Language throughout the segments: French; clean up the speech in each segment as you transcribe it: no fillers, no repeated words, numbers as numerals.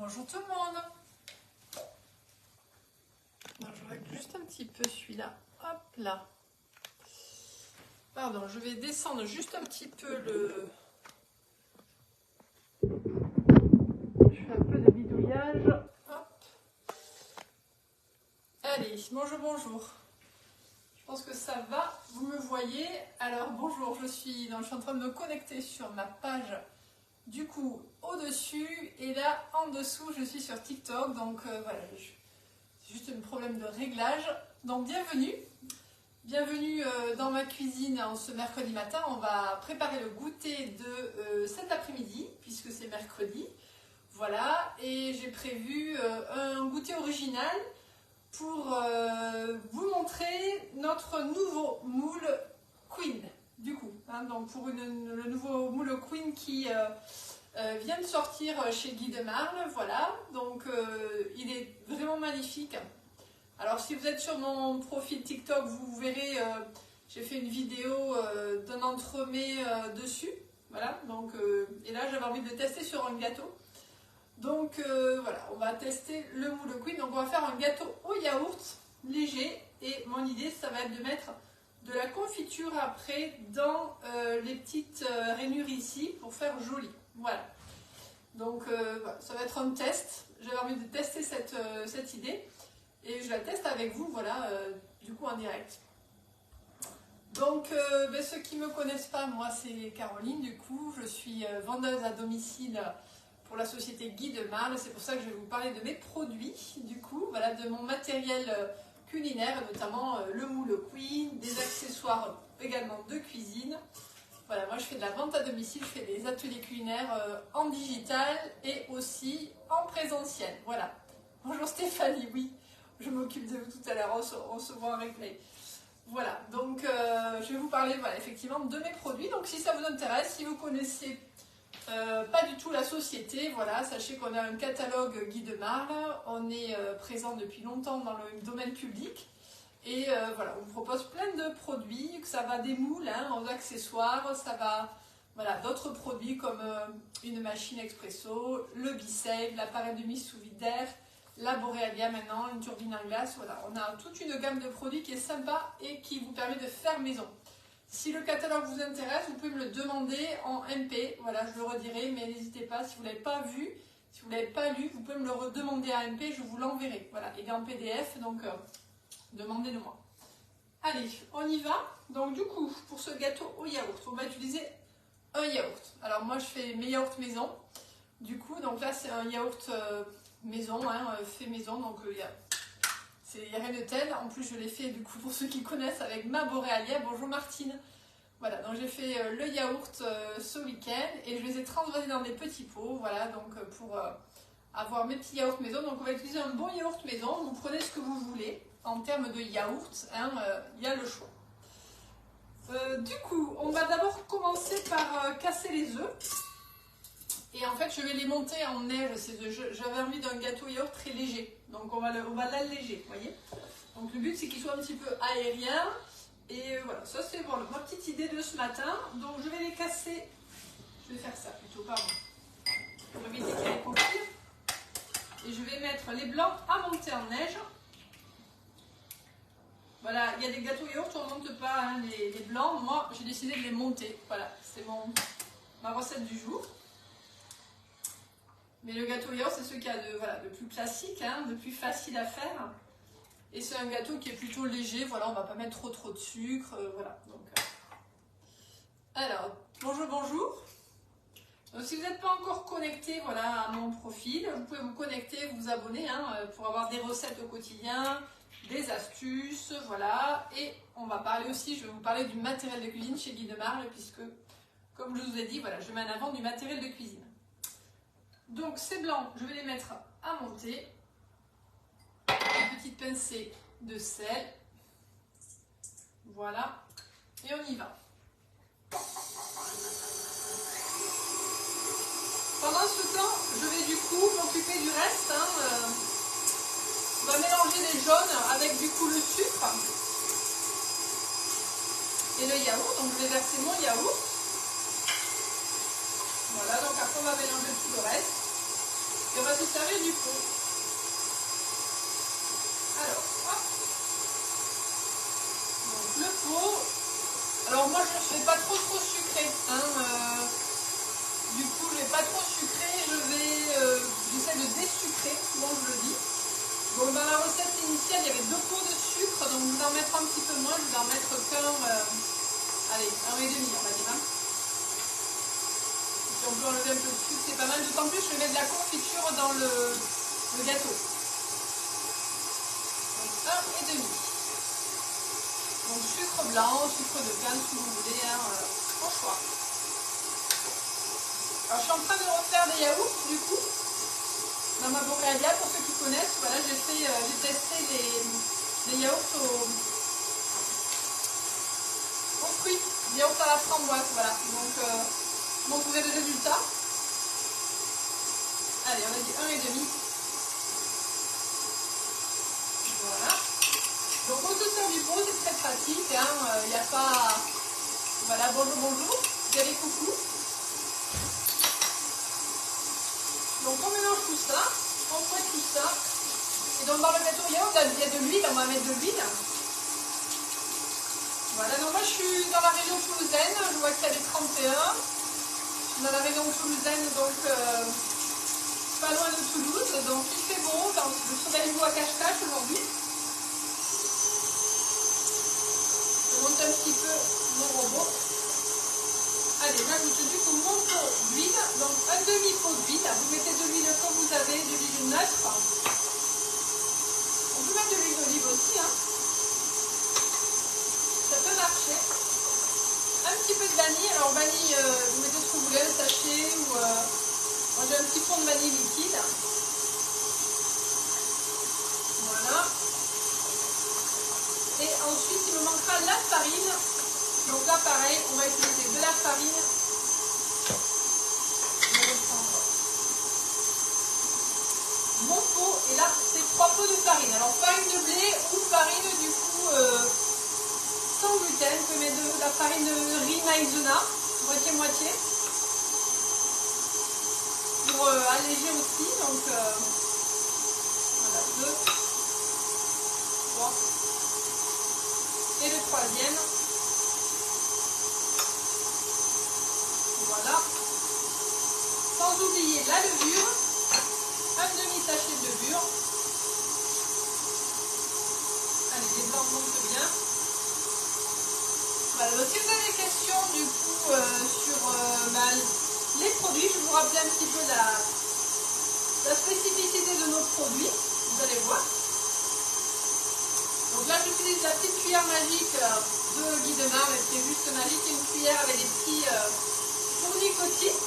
Bonjour tout le monde. Je règle juste un petit peu celui-là. Hop là. Pardon, je vais descendre juste un petit peu le... Je fais un peu de bidouillage. Hop. Allez, bonjour, bonjour. Je pense que ça va, vous me voyez. Alors bonjour, je suis en train de me connecter sur ma page du coup au-dessus et là en dessous je suis sur TikTok. Donc voilà, c'est juste un problème de réglage. Donc bienvenue. Bienvenue dans ma cuisine en ce mercredi matin. On va préparer le goûter de cet après-midi puisque c'est mercredi. Voilà, et j'ai prévu un goûter original pour vous montrer notre nouveau moule Queen, du coup. Hein, donc pour le nouveau moule Queen qui vient de sortir chez Guy de Marle, voilà. Donc il est vraiment magnifique. Alors si vous êtes sur mon profil TikTok, vous verrez, j'ai fait une vidéo d'un entremets dessus. Voilà, donc, et là j'avais envie de le tester sur un gâteau. Donc voilà, on va tester le moule Queen. Donc on va faire un gâteau au yaourt léger. Et mon idée, ça va être de mettre de la confiture après dans les petites rainures ici pour faire joli. Voilà. Donc voilà, ça va être un test. J'avais envie de tester cette idée. Et je la teste avec vous, voilà, du coup en direct. Donc ceux qui ne me connaissent pas, moi c'est Caroline, du coup, je suis vendeuse à domicile pour la société Guy de Marle. C'est pour ça que je vais vous parler de mes produits, du coup, voilà, de mon matériel culinaire, notamment le moule Queen, des accessoires également de cuisine. Voilà, moi je fais de la vente à domicile, je fais des ateliers culinaires en digital et aussi en présentiel. Voilà. Bonjour Stéphanie, oui, je m'occupe de vous tout à l'heure, on se voit en replay. Voilà, donc je vais vous parler voilà, effectivement de mes produits. Donc si ça vous intéresse, si vous connaissez pas du tout la société, voilà, sachez qu'on a un catalogue Guy de Marle, on est présent depuis longtemps dans le domaine public et voilà, on vous propose plein de produits, que ça va des moules hein, aux accessoires, ça va voilà, d'autres produits comme une machine expresso, le Bicave, l'appareil de mise sous vide d'air, la Borealia maintenant, une turbine en glace, voilà, on a toute une gamme de produits qui est sympa et qui vous permet de faire maison. Si le catalogue vous intéresse, vous pouvez me le demander en MP, voilà, je le redirai, mais n'hésitez pas, si vous ne l'avez pas vu, si vous ne l'avez pas lu, vous pouvez me le redemander à MP, je vous l'enverrai. Voilà, il est en PDF, donc demandez-le-moi. Allez, on y va. Donc du coup, pour ce gâteau au yaourt, on va utiliser un yaourt. Alors moi, je fais mes yaourts maison. Du coup, donc là, c'est un yaourt maison, hein, fait maison, donc il n'y a rien de tel. En plus, je l'ai fait, du coup, pour ceux qui connaissent, avec ma Borealia. Bonjour Martine. Voilà, donc j'ai fait le yaourt ce week-end et je les ai transvasés dans des petits pots. Voilà, donc pour avoir mes petits yaourts maison. Donc on va utiliser un bon yaourt maison. Vous prenez ce que vous voulez en termes de yaourt. Hein, y a le choix. Du coup, on va d'abord commencer par casser les œufs. Et en fait, je vais les monter en neige, ces œufs. J'avais envie d'un gâteau yaourt très léger. Donc, on va l'alléger, vous voyez. Donc, le but, c'est qu'il soit un petit peu aérien. Et voilà, ça, c'est bon, ma petite idée de ce matin. Donc, je vais les casser. Je vais faire ça plutôt, pardon. Pour éviter qu'il y ait confire. Et je vais mettre les blancs à monter en neige. Voilà, il y a des gâteaux yaourt, on ne monte pas hein, les blancs. Moi, j'ai décidé de les monter. Voilà, c'est ma recette du jour. Mais le gâteau yaourt, c'est ce qu'il y a de plus classique, hein, de plus facile à faire. Et c'est un gâteau qui est plutôt léger. Voilà, on ne va pas mettre trop de sucre. Voilà. Donc, alors, bonjour, bonjour. Donc, si vous n'êtes pas encore connecté voilà, à mon profil, vous pouvez vous connecter, vous abonner hein, pour avoir des recettes au quotidien, des astuces, voilà. Et on va parler aussi, je vais vous parler du matériel de cuisine chez Guy de Marle, puisque, comme je vous ai dit, voilà, je mets en avant du matériel de cuisine. Donc ces blancs, je vais les mettre à monter. Une petite pincée de sel. Voilà. Et on y va. Pendant ce temps, je vais du coup m'occuper du reste. Hein, on va mélanger les jaunes avec du coup le sucre et le yaourt. Donc je vais verser mon yaourt. Voilà, donc après on va mélanger tout le reste. Et on va se servir du pot. Alors, hop. Donc le pot. Alors moi je ne fais pas trop sucré. Hein, du coup je ne vais pas trop sucré. J'essaie de désucrer, souvent je le dis. Donc dans la recette initiale il y avait 2 pots de sucre. Donc je vais en mettre un petit peu moins. Je vais en mettre qu'un. Allez, 1,5 on va dire. Hein. Si on peut enlever un peu de sucre, c'est pas mal. D'autant plus, je vais mettre de la confiture dans le gâteau. Donc 1,5. Donc sucre blanc, sucre de canne, si vous voulez, hein, au choix. Alors je suis en train de refaire des yaourts, du coup, dans ma Borealia, pour ceux qui connaissent. Voilà, j'ai testé les yaourts aux fruits, les yaourts à la framboise, voilà. Donc, vous trouvez le résultat. Allez, on a dit 1,5. Voilà. Donc on se sert du pot, c'est très pratique. Il n'y a pas... Voilà, bonjour, bonjour. Vous allez coucou. Donc on mélange tout ça, on fouette tout ça. Et donc dans le gâteau yaourt, il y a de l'huile, on va mettre de l'huile. Voilà, donc moi je suis dans la région toulousaine, je vois qu'il y a des 31. Je suis dans la région toulousaine, donc pas loin de Toulouse. Donc il fait beau, le soleil joue à cache-cache aujourd'hui. Je monte un petit peu mon robot. Allez, j'ajoute du coup mon pot d'huile, donc un demi-pot d'huile. Vous mettez de l'huile comme vous avez, de l'huile neutre. On peut mettre de l'huile d'olive aussi, hein. Ça peut marcher. Un petit peu de vanille. Alors vanille, vous mettez ce que vous voulez, le sachet ou... moi j'ai un petit fond de vanille liquide. Voilà. Et ensuite, il me manquera la farine. Donc là, pareil, on va utiliser de la farine. Je vais reprendre mon pot. Et là, c'est 3 pots de farine. Alors, farine de blé ou farine, du coup, sans gluten. Vous pouvez mettre de la farine de riz maïzena, moitié-moitié. Pour alléger aussi. Donc, voilà, 2, 3. Et le troisième. Voilà. Sans oublier la levure, un demi-sachet de levure. Allez, les blancs montent bien. Voilà, donc si vous avez des questions du coup sur les produits, je vais vous rappeler un petit peu la spécificité de nos produits, vous allez voir. Donc là j'utilise la petite cuillère magique de Guy de Marle, qui est juste magique, une cuillère avec des petits tournicotis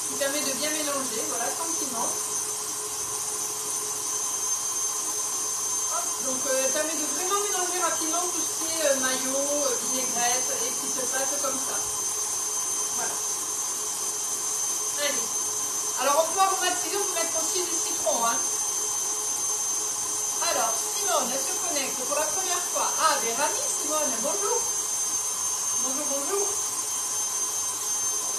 qui permet de bien mélanger, voilà, tranquillement. Hop, donc elle permet de vraiment mélanger rapidement tout ce qui est maillot, vinaigrette et qui se passe comme ça. Voilà. Allez. Alors on peut aromatiser, on peut mettre aussi du citron. Hein. Alors Simone, elle se connecte pour la première fois. Ah, des ramis Simone, bonjour. Bonjour, bonjour.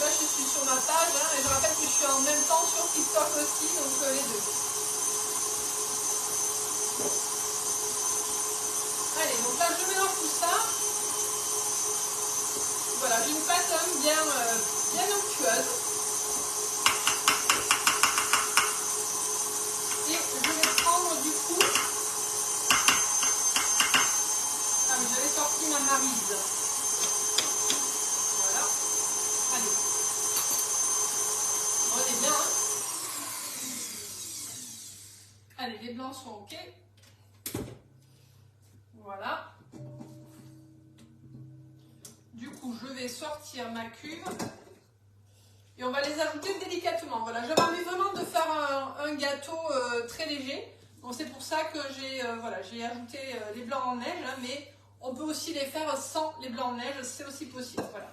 Là, je suis sur ma page hein, et je rappelle que je suis en même temps sur TikTok aussi, donc les deux. Allez, donc là, je mélange tout ça. Voilà, j'ai une pâte bien onctueuse. Et je vais prendre du coup... Ah, mais j'avais sorti ma maryse. Voilà. Allez. On est bien, hein. Allez, les blancs sont ok. Voilà. Du coup, je vais sortir ma cuve. Et on va les ajouter délicatement. Voilà, j'avais envie vraiment de faire un gâteau très léger. Donc c'est pour ça que j'ai ajouté les blancs en neige. Hein, mais on peut aussi les faire sans les blancs en neige. C'est aussi possible. Voilà.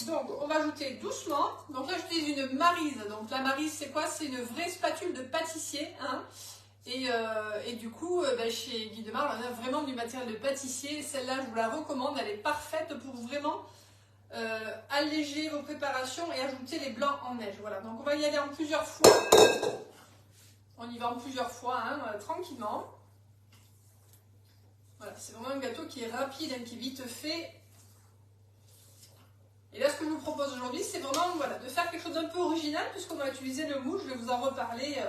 Donc, on va ajouter doucement. Donc là, j'utilise une maryse. Donc la maryse, c'est quoi? C'est une vraie spatule de pâtissier. Hein. Et du coup, chez Guy de Marle, on a vraiment du matériel de pâtissier. Celle-là, je vous la recommande. Elle est parfaite pour vraiment alléger vos préparations et ajouter les blancs en neige. Voilà, donc on va y aller en plusieurs fois. On y va en plusieurs fois, hein, tranquillement. Voilà, c'est vraiment un gâteau qui est rapide, hein, qui est vite fait. Et là, ce que je vous propose aujourd'hui, c'est vraiment voilà, de faire quelque chose d'un peu original, puisqu'on va utiliser le moule. Je vais vous en reparler.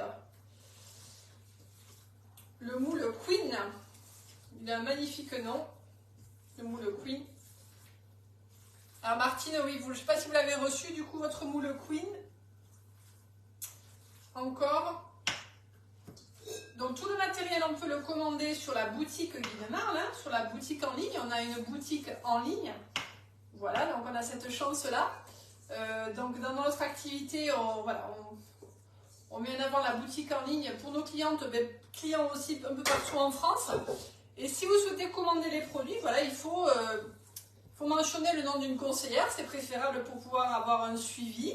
Le moule Queen. Il a un magnifique nom. Le moule Queen. Alors Martine, oui, je ne sais pas si vous l'avez reçu, du coup, votre moule Queen. Encore. Donc tout le matériel, on peut le commander sur la boutique Guy de Marle, hein, sur la boutique en ligne. On a une boutique en ligne. Voilà, donc on a cette chance-là. Donc dans notre activité, on met en avant la boutique en ligne pour nos clientes, clients aussi un peu partout en France. Et si vous souhaitez commander les produits, voilà, il faut mentionner le nom d'une conseillère, c'est préférable pour pouvoir avoir un suivi.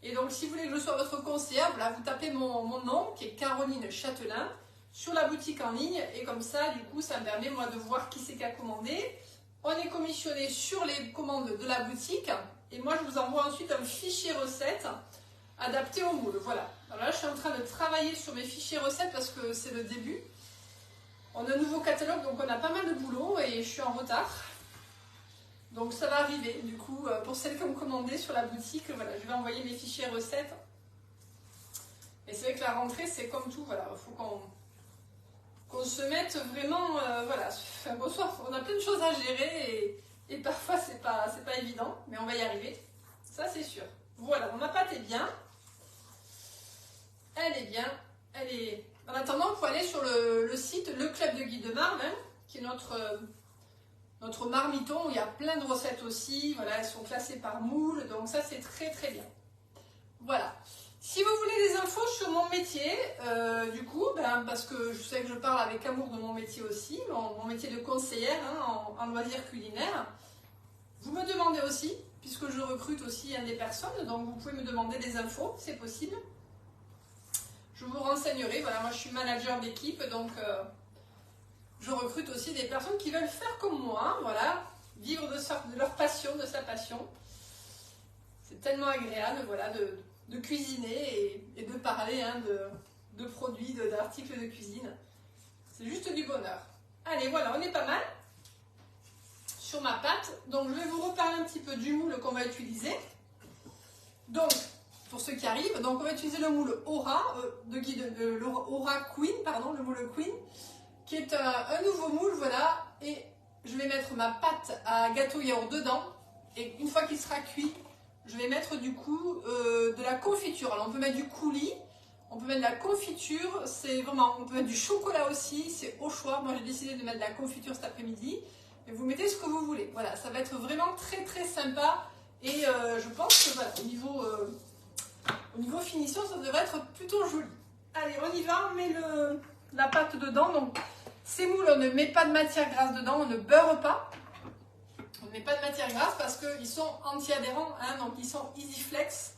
Et donc si vous voulez que je sois votre conseillère, voilà, vous tapez mon nom qui est Caroline Châtelain sur la boutique en ligne et comme ça, du coup, ça me permet moi de voir qui c'est qui a commandé. On est commissionné sur les commandes de la boutique et moi je vous envoie ensuite un fichier recette adapté au moule. Voilà. Alors là, je suis en train de travailler sur mes fichiers recettes parce que c'est le début. On a un nouveau catalogue, donc on a pas mal de boulot et je suis en retard. Donc ça va arriver, du coup, pour celles qui ont commandé sur la boutique, voilà, je vais envoyer mes fichiers recettes. Et c'est vrai que la rentrée, c'est comme tout, voilà, il faut qu'on se mette vraiment, voilà, on a plein de choses à gérer et parfois c'est pas évident, mais on va y arriver, ça c'est sûr. Voilà, ma pâte est bien, elle est bien, elle est... En attendant, il faut aller sur le site Le Club de Guy de Marle, hein, qui est notre marmiton où il y a plein de recettes aussi. Voilà, elles sont classées par moule, donc ça c'est très très bien. Voilà. Si vous voulez des infos sur mon métier, du coup, parce que je sais que je parle avec amour de mon métier aussi, mon métier de conseillère hein, en loisirs culinaires, vous me demandez aussi, puisque je recrute aussi des personnes, donc vous pouvez me demander des infos, c'est possible. Je vous renseignerai, voilà, moi je suis manager d'équipe, donc je recrute aussi des personnes qui veulent faire comme moi, voilà, vivre de leur passion, de sa passion. C'est tellement agréable, voilà, de cuisiner et de parler hein, de produits, d'articles de cuisine. C'est juste du bonheur. Allez, voilà, on est pas mal sur ma pâte. Donc, je vais vous reparler un petit peu du moule qu'on va utiliser. Donc, pour ceux qui arrivent, donc on va utiliser le moule Aura, le Aura Queen, pardon, le moule Queen, qui est un nouveau moule, voilà. Et je vais mettre ma pâte à gâteau yaourt dedans. Et une fois qu'il sera cuit, je vais mettre du coup de la confiture. Alors on peut mettre du coulis, on peut mettre de la confiture, c'est vraiment, on peut mettre du chocolat aussi, c'est au choix. Moi j'ai décidé de mettre de la confiture cet après-midi. Mais vous mettez ce que vous voulez. Voilà, ça va être vraiment très très sympa. Et je pense que voilà, au niveau finition, ça devrait être plutôt joli. Allez, on y va, on met la pâte dedans. Donc ces moules, on ne met pas de matière grasse dedans, on ne beurre pas. On ne met pas de matière grasse parce qu'ils sont anti-adhérents, hein, donc ils sont EasyFlex,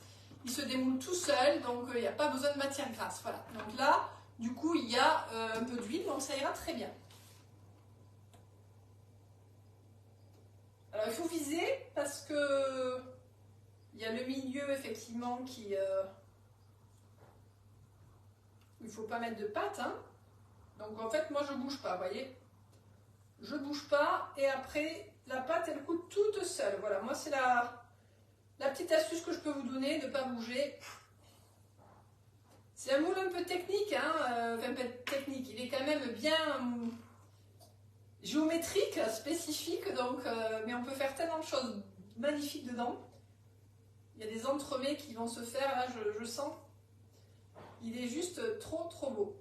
ils se démoulent tout seuls, donc il n'y a pas besoin de matière grasse. Voilà. Donc là, du coup, il y a un peu d'huile, donc ça ira très bien. Alors il faut viser parce que il y a le milieu effectivement qui... il ne faut pas mettre de pâte, hein. Donc en fait, moi je ne bouge pas, vous voyez. Je ne bouge pas et après... La pâte, elle coule toute seule. Voilà, moi, c'est la petite astuce que je peux vous donner, de ne pas bouger. C'est un moule un peu technique, hein, enfin, pas technique. Il est quand même bien géométrique, spécifique, donc, mais on peut faire tellement de choses magnifiques dedans. Il y a des entremets qui vont se faire, là, je sens. Il est juste trop, trop beau.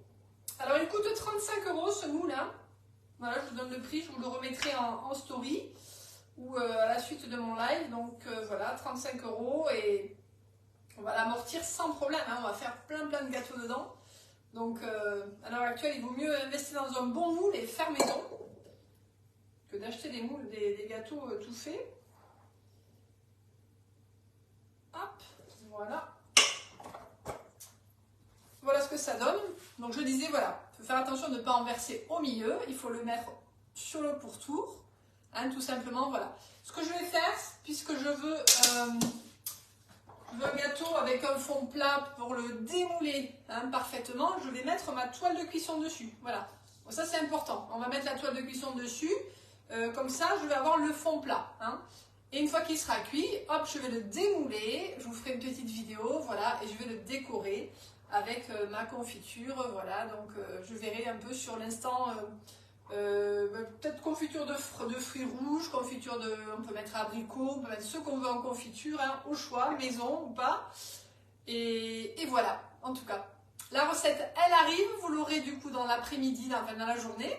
Alors, il coûte 35 € ce moule-là. Voilà, je vous donne le prix, je vous le remettrai en story ou à la suite de mon live. Donc voilà, 35 € et on va l'amortir sans problème. Hein, on va faire plein de gâteaux dedans. Donc à l'heure actuelle, il vaut mieux investir dans un bon moule et faire maison que d'acheter des moules, des gâteaux tout faits. Hop, voilà. Voilà ce que ça donne. Donc je disais, voilà, il faut faire attention de ne pas en verser au milieu. Il faut le mettre sur le pourtour. Hein, tout simplement, voilà. Ce que je vais faire, puisque puisque je veux un gâteau avec un fond plat pour le démouler hein, parfaitement, je vais mettre ma toile de cuisson dessus. Voilà, bon, ça c'est important. On va mettre la toile de cuisson dessus, comme ça je vais avoir le fond plat. Hein. Et une fois qu'il sera cuit, hop, je vais le démouler, je vous ferai une petite vidéo, voilà, et je vais le décorer avec ma confiture, voilà, donc je verrai un peu sur l'instant, peut-être confiture de fruits rouges, confiture de, on peut mettre abricot, on peut mettre ce qu'on veut en confiture, hein, au choix, maison ou pas, et voilà, en tout cas. La recette, elle arrive, vous l'aurez du coup dans l'après-midi, dans la journée.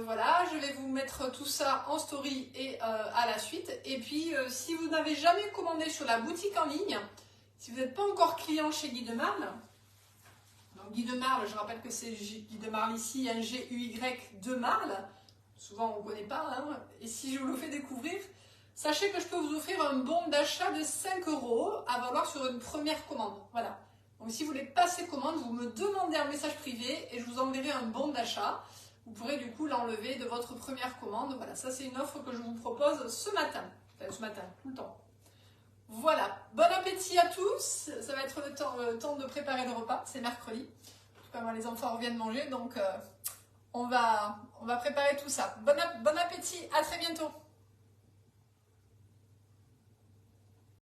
Voilà, je vais vous mettre tout ça en story et à la suite. Et puis, si vous n'avez jamais commandé sur la boutique en ligne, si vous n'êtes pas encore client chez Guy de Marle, donc Guy de Marle, je rappelle que c'est Guy de Marle ici, un G-U-Y de Marle. Souvent, on ne connaît pas. Hein, et si je vous le fais découvrir, sachez que je peux vous offrir un bon d'achat de 5 € à valoir sur une première commande. Voilà. Donc, si vous voulez passer commande, vous me demandez un message privé et je vous enverrai un bon d'achat. Vous pourrez du coup l'enlever de votre première commande. Voilà, ça c'est une offre que je vous propose ce matin. Enfin, ce matin, tout le temps. Voilà, bon appétit à tous. Ça va être le temps de préparer le repas. C'est mercredi. En tout cas, moi, les enfants reviennent manger, donc on va préparer tout ça. Bon appétit, à très bientôt.